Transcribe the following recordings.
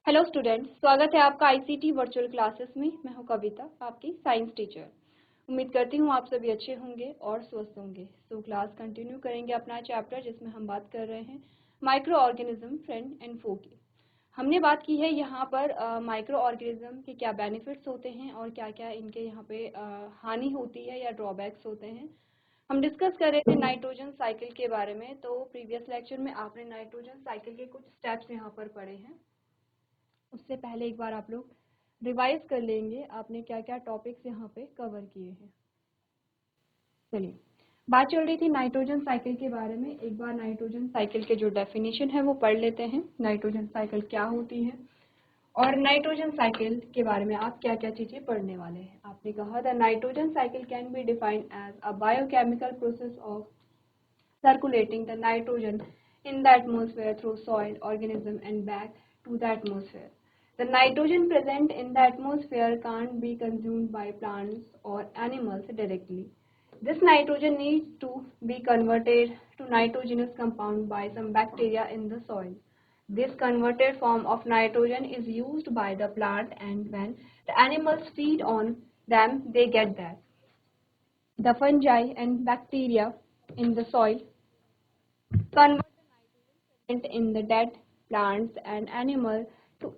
Hello students, स्वागत है आपका आईसीटी वर्चुअल क्लासेस में। मैं हूं कविता, आपकी साइंस टीचर। उम्मीद करती हूं आप सभी अच्छे होंगे और स्वस्थ होंगे। तो क्लास कंटिन्यू करेंगे अपना चैप्टर जिसमें हम बात कर रहे हैं माइक्रो ऑर्गेनिज्म, फ्रेंड एंड फो की। हमने बात की है यहाँ पर माइक्रो ऑर्गेनिज्म के क्या बेनिफिट्स होते हैं और क्या क्या इनके यहाँ पे हानि होती है या ड्रॉबैक्स होते हैं। हम डिस्कस कर रहे थे नाइट्रोजन साइकिल के बारे में। तो प्रीवियस लेक्चर में आपने नाइट्रोजन साइकिल के कुछ स्टेप्स यहाँ पर पढ़े हैं। उससे पहले एक बार आप लोग रिवाइज कर लेंगे आपने क्या क्या टॉपिक्स यहाँ पे कवर किए हैं। चलिए, बात चल रही थी नाइट्रोजन साइकिल के बारे में। एक बार नाइट्रोजन साइकिल के जो डेफिनेशन है वो पढ़ लेते हैं। नाइट्रोजन साइकिल क्या होती है और नाइट्रोजन साइकिल के बारे में आप क्या क्या चीजें पढ़ने वाले हैं। आपने कहा the nitrogen cycle can be defined as a biochemical process of circulating the nitrogen in the atmosphere through soil, organism and back to the atmosphere. The nitrogen present in the atmosphere can't be consumed by plants or animals directly. This nitrogen needs to be converted to nitrogenous compound by some bacteria in the soil. This converted form of nitrogen is used by the plant, and when the animals feed on them, they get that. The fungi and bacteria in the soil convert the nitrogen in the dead plants and animals to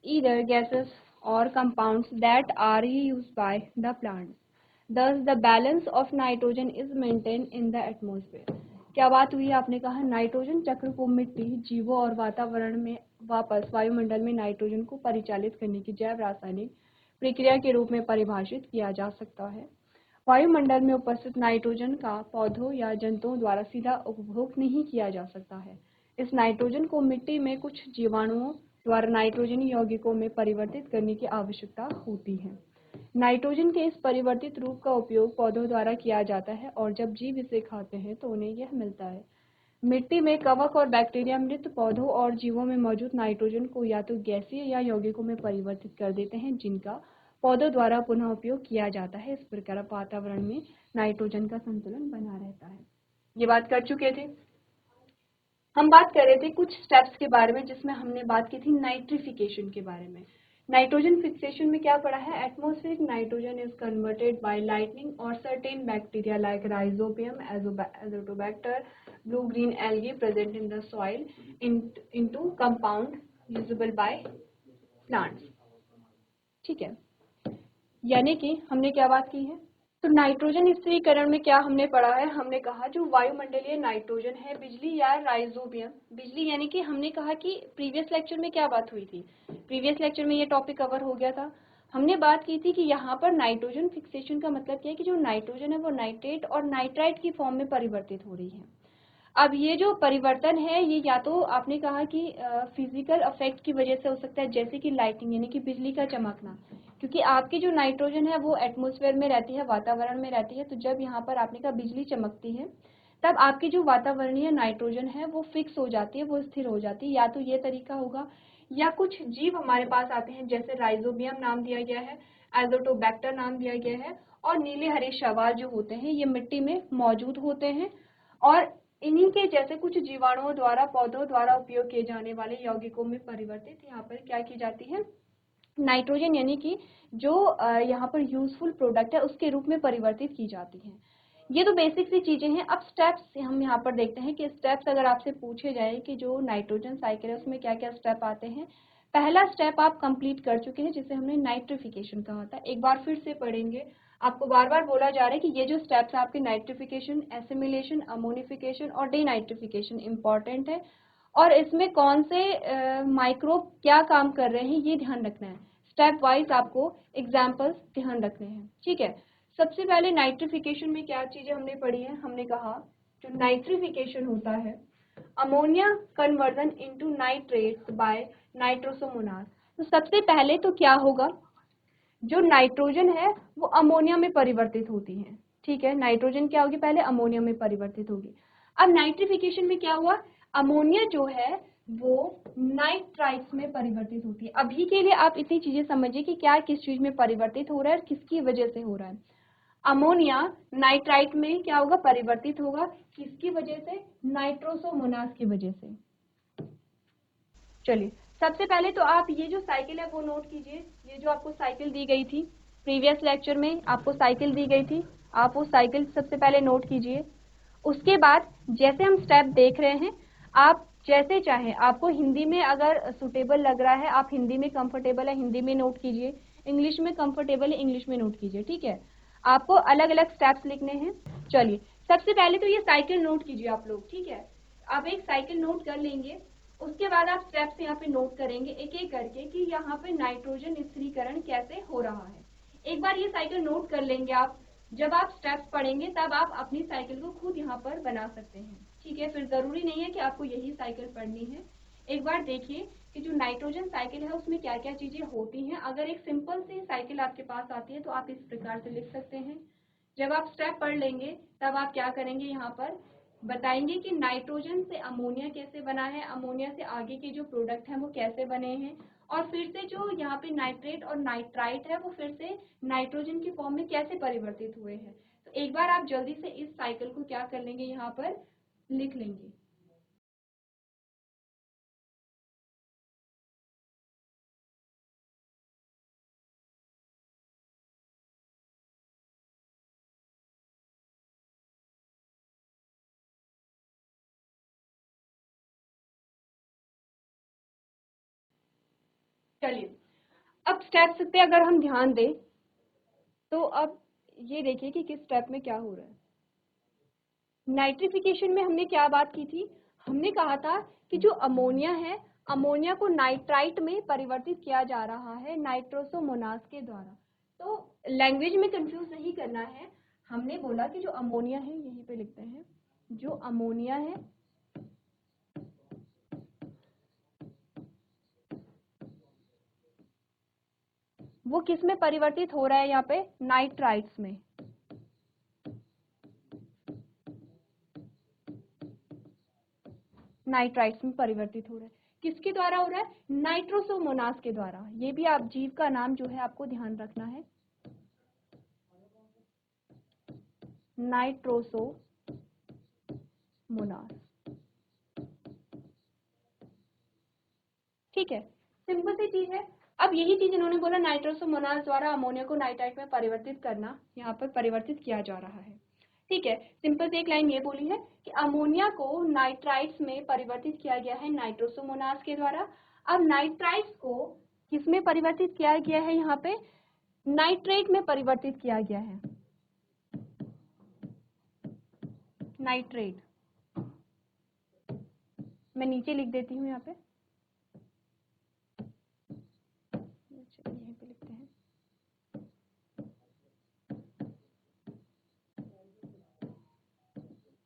either gases or compounds that are used by the plants. Thus, the balance of nitrogen is maintained in the atmosphere. क्या बात हुई? आपने कहा nitrogen चक्र को मिट्टी, जीवों और वातावरण में वापस वायुमंडल में नाइट्रोजन को परिचालित करने की जैव रासायनिक प्रक्रिया के रूप में परिभाषित किया जा सकता है। वायुमंडल में उपस्थित नाइट्रोजन का पौधों या जंतुओं द्वारा सीधा उपभोग नहीं किया जा सकता है। इस नाइट्रोजन को मिट्टी में कुछ जीवाणुओं द्वारा नाइट्रोजनी यौगिकों में परिवर्तित करने की आवश्यकता होती है। नाइट्रोजन के इस परिवर्तित रूप का उपयोग पौधों द्वारा किया जाता है और जब जीव इसे खाते हैं तो उन्हें यह मिलता है। मिट्टी में कवक और बैक्टीरिया मृत पौधों और जीवों में मौजूद नाइट्रोजन को या तो गैसीय या यौगिकों में परिवर्तित कर देते हैं, जिनका पौधों द्वारा पुनः उपयोग किया जाता है। इस प्रकार वातावरण में नाइट्रोजन का संतुलन बना रहता है। ये बात कर चुके थे। हम बात कर रहे थे कुछ स्टेप्स के बारे में, जिसमें हमने बात की थी नाइट्रिफिकेशन के बारे में। नाइट्रोजन फिक्सेशन में क्या पढ़ा है? Atmospheric nitrogen is converted by lightning और certain bacteria like rhizobium, azotobacter, blue green algae present in the soil into compound usable by plants. ठीक है, यानी कि हमने क्या बात की है? तो नाइट्रोजन स्थिरीकरण में क्या हमने पढ़ा है? हमने कहा जो वायुमंडलीय नाइट्रोजन है, बिजली या राइजोबियम, बिजली यानी कि हमने कहा कि प्रीवियस लेक्चर में क्या बात हुई थी? प्रीवियस लेक्चर में ये टॉपिक कवर हो गया था। हमने बात की थी कि यहाँ पर नाइट्रोजन फिक्सेशन का मतलब क्या है कि जो नाइट्रोजन है वो नाइट्रेट और नाइट्राइट की फॉर्म में परिवर्तित हो रही है। अब ये जो परिवर्तन है ये या तो आपने कहा कि फिजिकल इफेक्ट की वजह से हो सकता है, जैसे कि लाइटिंग यानी कि बिजली का चमकना, क्योंकि आपकी जो नाइट्रोजन है वो एटमॉस्फेयर में रहती है, वातावरण में रहती है। तो जब यहाँ पर आपने कहा बिजली चमकती है तब आपकी जो वातावरणीय नाइट्रोजन है वो फिक्स हो जाती है, वो स्थिर हो जाती है। या तो ये तरीका होगा, या कुछ जीव हमारे पास आते हैं जैसे राइजोबियम नाम दिया गया है, एजोटोबैक्टर नाम दिया गया है, और नीले हरे शैवाल जो होते हैं ये मिट्टी में मौजूद होते हैं, और इन्हीं के जैसे कुछ जीवाणुओं द्वारा पौधों द्वारा उपयोग किए जाने वाले यौगिकों में परिवर्तित यहाँ पर क्या की जाती है? नाइट्रोजन यानी कि जो यहाँ पर यूजफुल प्रोडक्ट है उसके रूप में परिवर्तित की जाती है। ये तो बेसिक सी चीजें हैं। अब स्टेप्स हम यहाँ पर देखते हैं कि स्टेप्स अगर आपसे पूछे जाए कि जो नाइट्रोजन साइकिल है उसमें क्या क्या स्टेप आते हैं। पहला स्टेप आप कंप्लीट कर चुके हैं जिसे हमने नाइट्रिफिकेशन कहा था। एक बार फिर से पढ़ेंगे। आपको बार बार बोला जा रहा है कि ये जो स्टेप्स है आपके नाइट्रिफिकेशन, एसिमिलेशन, अमोनिफिकेशन और डीनाइट्रिफिकेशन इंपॉर्टेंट है, और इसमें कौन से माइक्रोब क्या काम कर रहे हैं ये ध्यान रखना है। स्टेप वाइज आपको एग्जाम्पल्स ध्यान रखने हैं। ठीक है, सबसे पहले नाइट्रिफिकेशन में क्या चीजें हमने पढ़ी है? हमने कहा जो नाइट्रिफिकेशन होता है ammonia conversion into nitrates by Nitrosomonas. तो सबसे पहले तो क्या होगा, जो नाइट्रोजन है वो अमोनिया में परिवर्तित होती है। ठीक है, नाइट्रोजन क्या होगी? पहले अमोनिया में परिवर्तित होगी। अब नाइट्रिफिकेशन में क्या हुआ? अमोनिया जो है वो नाइट्राइट्स में परिवर्तित होती है। अभी के लिए आप इतनी चीजें समझिए कि क्या किस चीज में परिवर्तित हो रहा है और किसकी वजह से हो रहा है। अमोनिया नाइट्राइट में क्या होगा? परिवर्तित होगा। किसकी वजह से? नाइट्रोसोमोनास की वजह से। चलिए, सबसे पहले तो आप ये जो साइकिल है वो नोट कीजिए। ये जो आपको साइकिल दी गई थी प्रीवियस लेक्चर में, आपको साइकिल दी गई थी, आप वो साइकिल सबसे पहले नोट कीजिए। उसके बाद जैसे हम स्टेप देख रहे हैं, आप जैसे चाहें, आपको हिंदी में अगर सुटेबल लग रहा है, आप हिंदी में कंफर्टेबल है हिंदी में नोट कीजिए, इंग्लिश में कंफर्टेबल है इंग्लिश में नोट कीजिए, ठीक है। आपको अलग अलग स्टेप्स लिखने हैं। चलिए सबसे पहले तो ये साइकिल नोट कीजिए आप लोग, ठीक है। आप एक साइकिल नोट कर लेंगे, उसके बाद आप स्टेप्स यहाँ पे नोट करेंगे एक एक करके कि यहाँ पे नाइट्रोजन स्थिरीकरण कैसे हो रहा है। एक बार ये साइकिल नोट कर लेंगे आप, जब आप स्टेप्स पढ़ेंगे तब आप अपनी साइकिल को खुद यहाँ पर बना सकते हैं, ठीक है। फिर जरूरी नहीं है कि आपको यही साइकिल पढ़नी है। एक बार देखिए कि जो नाइट्रोजन साइकिल है उसमें क्या क्या चीजें होती हैं। अगर एक सिंपल सी साइकिल आपके पास आती है तो आप इस प्रकार से लिख सकते हैं। जब आप स्टेप पढ़ लेंगे तब आप क्या करेंगे, यहाँ पर बताएंगे कि नाइट्रोजन से अमोनिया कैसे बना है, अमोनिया से आगे के जो प्रोडक्ट हैं वो कैसे बने हैं, और फिर से जो यहाँ पे नाइट्रेट और नाइट्राइट है वो फिर से नाइट्रोजन की फॉर्म में कैसे परिवर्तित हुए हैं। तो एक बार आप जल्दी से इस साइकिल को क्या कर लेंगे, यहाँ पर लिख लेंगे। चलिए अब स्टेप्स पे अगर हम ध्यान दें तो अब ये देखिए कि किस स्टेप में क्या हो रहा है। नाइट्रिफिकेशन में हमने क्या बात की थी, हमने कहा था कि जो अमोनिया है, अमोनिया को नाइट्राइट में परिवर्तित किया जा रहा है नाइट्रोसोमोनास के द्वारा। तो लैंग्वेज में कंफ्यूज नहीं करना है। हमने बोला कि जो अमोनिया है, यहीं पे लिखते हैं, जो अमोनिया है वो किस में परिवर्तित हो रहा है, यहाँ पे नाइट्राइट्स में। नाइट्राइट्स में परिवर्तित हो रहा है। किसके द्वारा हो रहा है, नाइट्रोसोमोनास के द्वारा। ये भी आप जीव का नाम जो है आपको ध्यान रखना है, नाइट्रोसोमोनास, ठीक है। सिंपल सी चीज है। अब यही चीज इन्होंने बोला नाइट्रोसोमोनास द्वारा अमोनिया को नाइट्राइट में परिवर्तित करना, यहाँ पर परिवर्तित किया जा रहा है, ठीक है। सिंपल से एक लाइन ये बोली है कि अमोनिया को नाइट्राइट्स में परिवर्तित किया गया है नाइट्रोसोमोनास के द्वारा। अब नाइट्राइट्स को किसमें परिवर्तित किया गया है, यहाँ पे नाइट्रेट में परिवर्तित किया गया है, नाइट्रेट। मैं नीचे लिख देती हूँ यहाँ पे, यहीं पे लिखते हैं,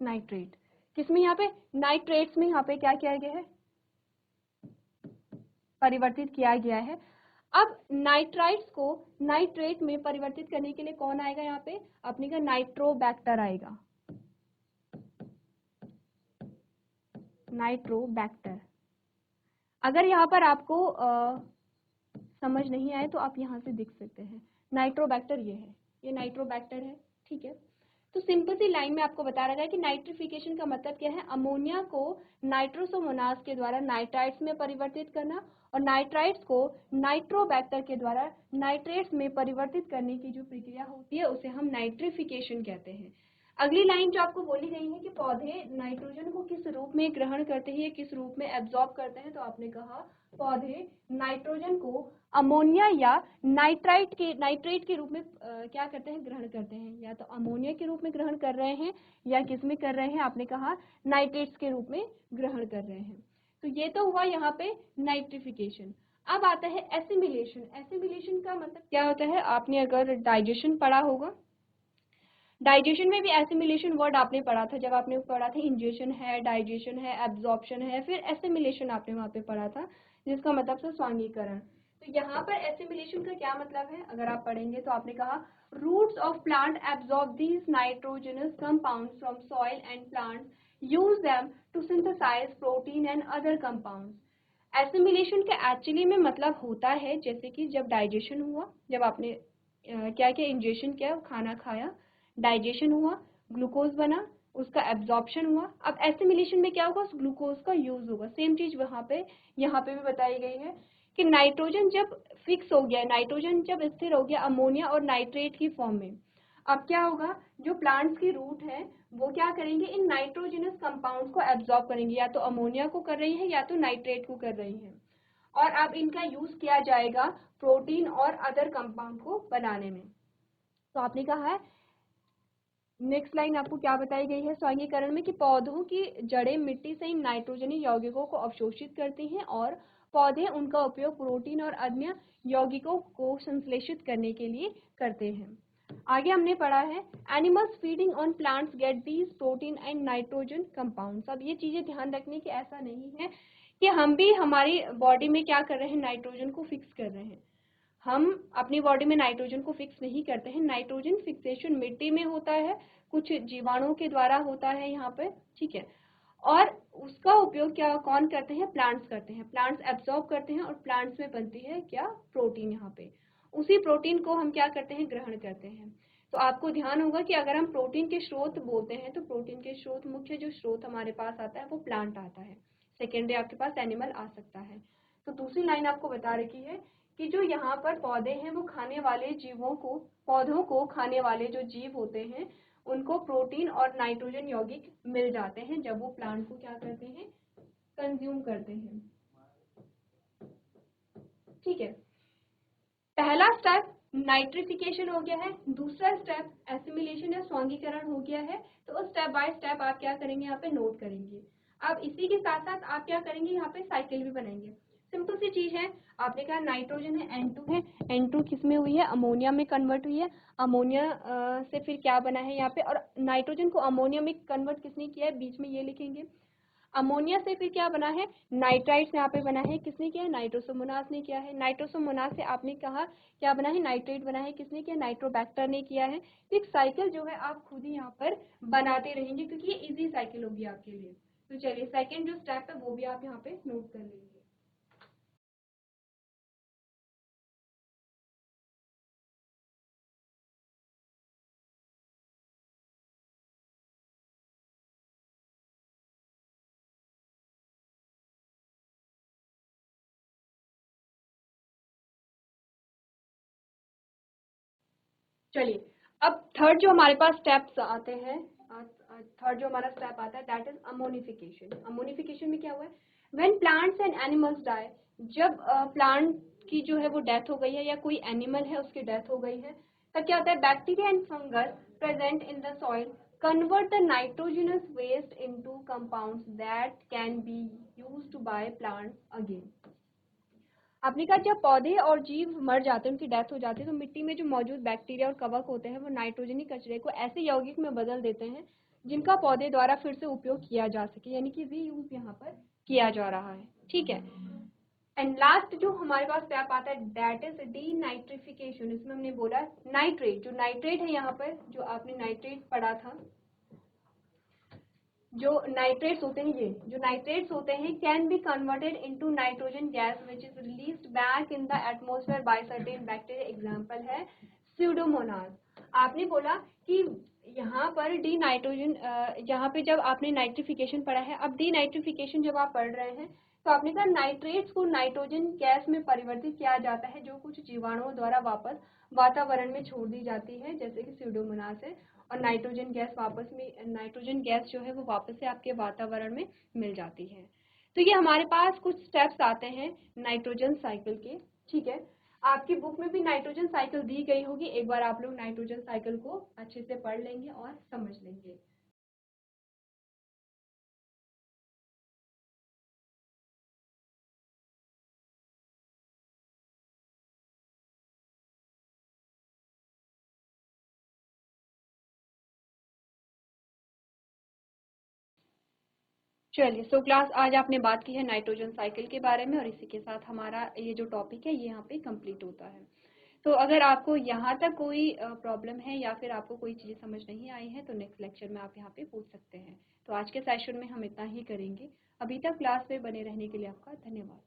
नाइट्रेट। किसमें, यहाँ पे नाइट्रेट्स में यहाँ पे क्या किया गया है, परिवर्तित किया गया है। अब नाइट्राइट्स को नाइट्रेट में परिवर्तित करने के लिए कौन आएगा, यहाँ पे अपने का नाइट्रोबैक्टर आएगा, नाइट्रोबैक्टर। अगर यहाँ पर आपको समझ नहीं आए तो आप यहाँ से देख सकते हैं, नाइट्रोबैक्टर ये है, ये नाइट्रोबैक्टर है, ठीक है। तो सिंपल सी लाइन में आपको बता रहा है कि नाइट्रिफिकेशन का मतलब क्या है, अमोनिया को नाइट्रोसोमोनास के द्वारा नाइट्राइट्स में परिवर्तित करना और नाइट्राइट्स को नाइट्रोबैक्टर के द्वारा नाइट्रेट्स में परिवर्तित करने की जो प्रक्रिया होती है उसे हम नाइट्रिफिकेशन कहते हैं। अगली लाइन जो आपको बोली गई है कि पौधे नाइट्रोजन को किस रूप में ग्रहण करते हैं, किस रूप में एब्जॉर्ब करते हैं, तो आपने कहा पौधे नाइट्रोजन को अमोनिया या नाइट्रेट के रूप में क्या करते हैं, ग्रहण करते हैं। या तो अमोनिया के रूप में ग्रहण कर रहे हैं या किस में कर रहे हैं, आपने कहा नाइट्रेट्स के रूप में ग्रहण कर रहे हैं। तो ये तो हुआ यहाँ पे नाइट्रिफिकेशन। अब आता है एसिमिलेशन। एसिमिलेशन का मतलब क्या होता है, आपने अगर डाइजेशन पढ़ा होगा, डाइजेशन में भी एसिमिलेशन वर्ड आपने पढ़ा था, जब आपने पढ़ा था इंजेशन है, डाइजेशन है, एब्जॉर्प्शन है, फिर एसिमिलेशन आपने वहाँ पे पढ़ा था जिसका मतलब था स्वांगीकरण। तो यहाँ पर एसिमिलेशन का क्या मतलब है, अगर आप पढ़ेंगे तो आपने कहा roots of plant absorb these nitrogenous compounds from soil and plants use them to synthesise protein and other compounds. Assimilation का एक्चुअली में मतलब होता है जैसे कि जब डाइजेशन हुआ, जब आपने क्या क्या इंजेशन किया, खाना खाया, डाइजेशन हुआ, ग्लूकोज बना, उसका एब्जॉर्प्शन हुआ। अब एसिमिलेशन में क्या होगा, उस ग्लूकोज का यूज होगा। सेम चीज यहाँ पे भी बताई गई है कि नाइट्रोजन जब फिक्स हो गया, नाइट्रोजन जब स्थिर हो गया अमोनिया और नाइट्रेट की फॉर्म में, अब क्या होगा, जो प्लांट्स की रूट है वो क्या करेंगे, इन नाइट्रोजनस कंपाउंड्स को एब्जॉर्ब करेंगे, या तो अमोनिया को कर रही है या तो नाइट्रेट को कर रही है, और अब इनका यूज किया जाएगा प्रोटीन और अदर कंपाउंड को बनाने में। तो आपने कहा है, नेक्स्ट लाइन आपको क्या बताई गई है स्वांगीकरण में, कि पौधों की जड़ें मिट्टी से इन नाइट्रोजनी यौगिकों को अवशोषित करती हैं और पौधे उनका उपयोग प्रोटीन और अन्य यौगिकों को संश्लेषित करने के लिए करते हैं। आगे हमने पढ़ा है, animals feeding on plants get these protein and nitrogen compounds. अब ये चीजें ध्यान रखने की, ऐसा नहीं है कि हम भी हमारी बॉडी में क्या कर रहे हैं, नाइट्रोजन को फिक्स कर रहे हैं। हम अपनी बॉडी में नाइट्रोजन को फिक्स नहीं करते हैं। नाइट्रोजन फिक्सेशन मिट्टी में होता है, कुछ जीवाणुओं के द्वारा होता है यहाँ पे, ठीक है, और उसका उपयोग क्या कौन करते हैं, प्लांट्स करते हैं। प्लांट्स एब्जॉर्ब करते हैं और प्लांट्स में बनती है क्या, प्रोटीन। यहाँ पे उसी प्रोटीन को हम क्या करते हैं, ग्रहण करते हैं। तो आपको ध्यान होगा कि अगर हम प्रोटीन के स्रोत बोलते हैं तो प्रोटीन के स्रोत, मुख्य जो स्रोत हमारे पास आता है वो प्लांट आता है, सेकेंडरी आपके पास एनिमल आ सकता है। तो दूसरी लाइन आपको बता रखी है कि जो यहाँ पर पौधे हैं वो खाने वाले जीवों को, पौधों को खाने वाले जो जीव होते हैं उनको प्रोटीन और नाइट्रोजन यौगिक मिल जाते हैं जब वो प्लांट को क्या करते हैं, कंज्यूम करते हैं, ठीक है। पहला स्टेप नाइट्रिफिकेशन हो गया है, दूसरा स्टेप एसिमिलेशन या स्वांगीकरण हो गया है। तो स्टेप बाय स्टेप आप क्या करेंगे, यहाँ पे नोट करेंगे। अब इसी के साथ साथ आप क्या करेंगे, यहाँ पे साइकिल भी बनाएंगे। सिंपल सी चीज है, आपने कहा नाइट्रोजन है N2 है, N2 किस में हुई है, अमोनिया में कन्वर्ट हुई है। अमोनिया से फिर क्या बना है यहाँ पे, और नाइट्रोजन को अमोनिया में कन्वर्ट किसने किया है, बीच में ये लिखेंगे। अमोनिया से फिर क्या बना है, नाइट्राइट्स यहाँ पे बना है, किसने किया है, नाइट्रोसोमोनास ने किया है। नाइट्रोसोमोनास से आपने कहा क्या बना है, नाइट्रेट बना है, किसने किया, नाइट्रोबैक्टर ने किया है। एक साइकिल जो है आप खुद ही यहाँ पर बनाते रहेंगे, क्योंकि ये इजी साइकिल होगी आपके लिए। तो चलिए सेकेंड जो स्टेप है वो भी आप यहाँ पे नोट कर लेंगे। चलिए अब थर्ड जो हमारे पास स्टेप्स आते हैं, थर्ड जो हमारा स्टेप आता है दैट इज अमोनिफिकेशन। अमोनिफिकेशन में क्या हुआ है, when plants and animals die, जब प्लांट की जो है वो डेथ हो गई है या कोई एनिमल है उसकी डेथ हो गई है, तब क्या होता है, bacteria and fungus present in the soil convert the nitrogenous waste into compounds that can be used by plants again। आपने कहा जब पौधे और जीव मर जाते हैं, उनकी डेथ हो जाती है, तो मिट्टी में जो मौजूद बैक्टीरिया और कवक होते हैं वो नाइट्रोजनी कचरे को ऐसे यौगिक में बदल देते हैं जिनका पौधे द्वारा फिर से उपयोग किया जा सके, यानी कि रीयूज यहाँ पर किया जा रहा है, ठीक है। एंड लास्ट जो हमारे पास स्टेप आता है दैट इज डीनाइट्रिफिकेशन। इसमें हमने बोला नाइट्रेट, जो नाइट्रेट है यहाँ पर, जो आपने नाइट्रेट पढ़ा था, जो नाइट्रेट्स होते हैं, ये जो नाइट्रेट्स होते हैं can be converted into nitrogen gas which is released back in the atmosphere by certain bacteria. Example है स्यूडोमोनास। आपने बोला कि यहाँ पर डी नाइट्रोजन, यहाँ पे जब आपने नाइट्रिफिकेशन पढ़ा है, अब डी नाइट्रिफिकेशन जब आप पढ़ रहे हैं तो आपने कहा नाइट्रेट्स को नाइट्रोजन गैस में परिवर्तित किया जाता है जो कुछ जीवाणुओं द्वारा वापस वातावरण में छोड़ दी जाती है, जैसे कि स्यूडोमोनास है, और नाइट्रोजन गैस वापस में, नाइट्रोजन गैस जो है वो वापस से आपके वातावरण में मिल जाती है। तो ये हमारे पास कुछ स्टेप्स आते हैं नाइट्रोजन साइकिल के, ठीक है। आपकी बुक में भी नाइट्रोजन साइकिल दी गई होगी, एक बार आप लोग नाइट्रोजन साइकिल को अच्छे से पढ़ लेंगे और समझ लेंगे। चलिए सो क्लास, आज आपने बात की है नाइट्रोजन साइकिल के बारे में, और इसी के साथ हमारा ये जो टॉपिक है ये यहाँ पे कंप्लीट होता है। तो अगर आपको यहाँ तक कोई प्रॉब्लम है या फिर आपको कोई चीज़ समझ नहीं आई है तो नेक्स्ट लेक्चर में आप यहाँ पे पूछ सकते हैं। तो आज के सेशन में हम इतना ही करेंगे। अभी तक क्लास में बने रहने के लिए आपका धन्यवाद।